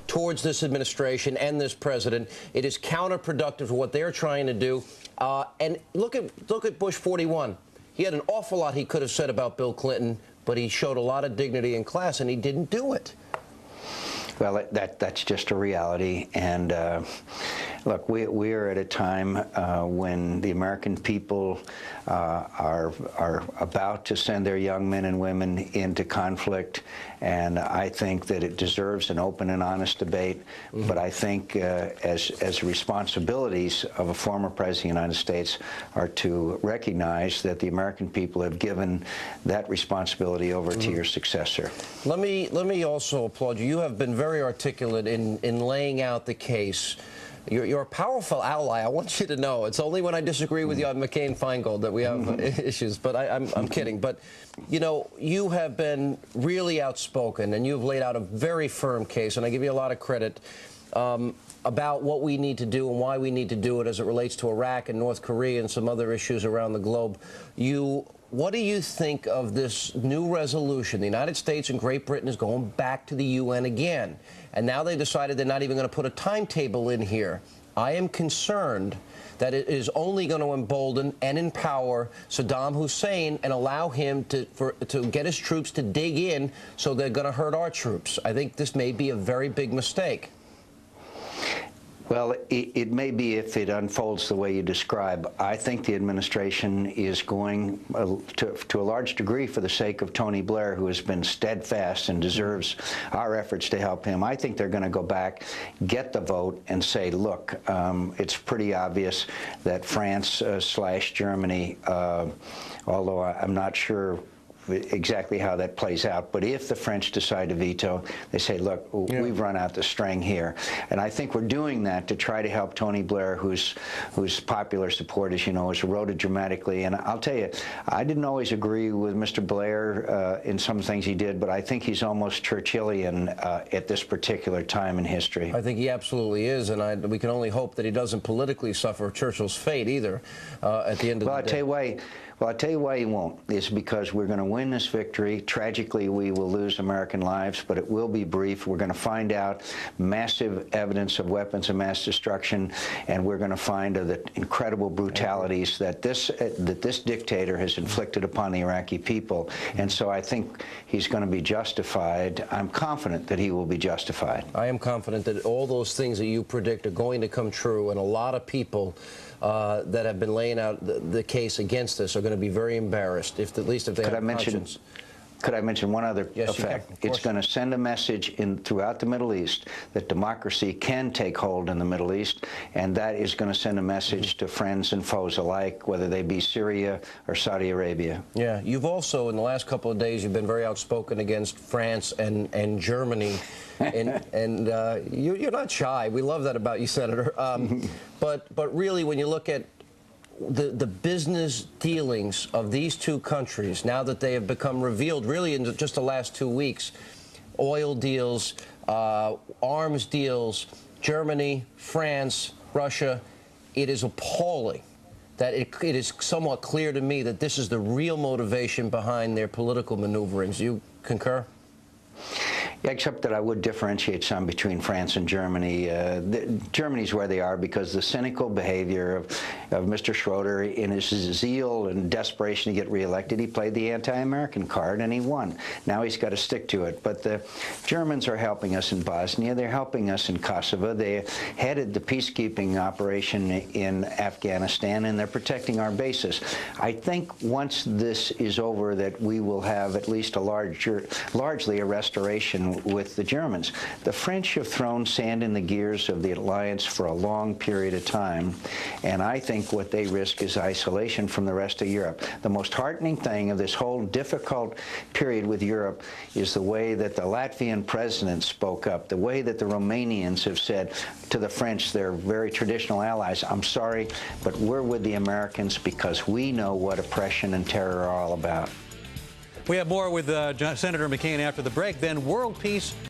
towards this administration and this president. It is counterproductive for what they're trying to do. And look at Bush 41. He had an awful lot he could have said about Bill Clinton, but he showed a lot of dignity and class, and he didn't do it. Well, that's just a reality. And look, we are at a time when the American people are about to send their young men and women into conflict, and I think that it deserves an open and honest debate. Mm-hmm. But I think as responsibilities of a former president of the United States are to recognize that the American people have given that responsibility over to your successor. Let me also applaud you. You have been very articulate in laying out the case. You're a powerful ally. I want you to know. It's only when I disagree with you on McCain-Feingold that we have issues. But I'm kidding. But, you know, you have been really outspoken, and you've laid out a very firm case, and I give you a lot of credit, about what we need to do and why we need to do it as it relates to Iraq and North Korea and some other issues around the globe. What do you think of this new resolution? The United States and Great Britain is going back to the UN again, and now they decided they're not even going to put a timetable in here. I am concerned that it is only going to embolden and empower Saddam Hussein and allow him to get his troops to dig in, so they're going to hurt our troops. I think this may be a very big mistake. Well, it may be if it unfolds the way you describe. I think the administration is going to a large degree for the sake of Tony Blair, who has been steadfast and deserves our efforts to help him. I think they're going to go back, get the vote, and say, look, it's pretty obvious that France / Germany, although I'm not sure exactly how that plays out, but if the French decide to veto, they say, look, we've run out the string here. And I think we're doing that to try to help Tony Blair, whose popular support, as you know, has eroded dramatically. And I'll tell you, I didn't always agree with Mr. Blair in some things he did, but I think he's almost Churchillian at this particular time in history. I think he absolutely is, and we can only hope that he doesn't politically suffer Churchill's fate either at the end of the day. I'll tell you why he won't. It's because we're going to win this victory. Tragically, we will lose American lives, but it will be brief. We're going to find out massive evidence of weapons of mass destruction, and we're going to find the incredible brutalities that this dictator has inflicted upon the Iraqi people. And so I think he's going to be justified. I'm confident that he will be justified. I am confident that all those things that you predict are going to come true, and a lot of people that have been laying out the case against this are going to be very embarrassed, at least if they have conscience. Could I mention one other effect? It's going to send a message throughout the Middle East that democracy can take hold in the Middle East, and that is going to send a message to friends and foes alike, whether they be Syria or Saudi Arabia. Yeah, you've also, in the last couple of days, you've been very outspoken against France and Germany, and you're not shy. We love that about you, Senator. But really, when you look at the business dealings of these two countries, now that they have become revealed really in just the last 2 weeks, oil deals, arms deals, Germany, France, Russia, it is appalling that it is somewhat clear to me that this is the real motivation behind their political maneuverings. You concur? Yeah, except that I would differentiate some between France and Germany. Germany's where they are because the cynical behavior of Mr. Schroeder, in his zeal and desperation to get reelected, he played the anti-American card and he won. Now he's got to stick to it. But the Germans are helping us in Bosnia. They're helping us in Kosovo. They headed the peacekeeping operation in Afghanistan, and they're protecting our bases. I think once this is over that we will have at least largely a restoration with the Germans. The French have thrown sand in the gears of the alliance for a long period of time, and I think what they risk is isolation from the rest of Europe. The most heartening thing of this whole difficult period with Europe is the way that the Latvian president spoke up, the way that the Romanians have said to the French, they're very traditional allies, I'm sorry, but we're with the Americans because we know what oppression and terror are all about. We have more with Senator McCain after the break. Then world peace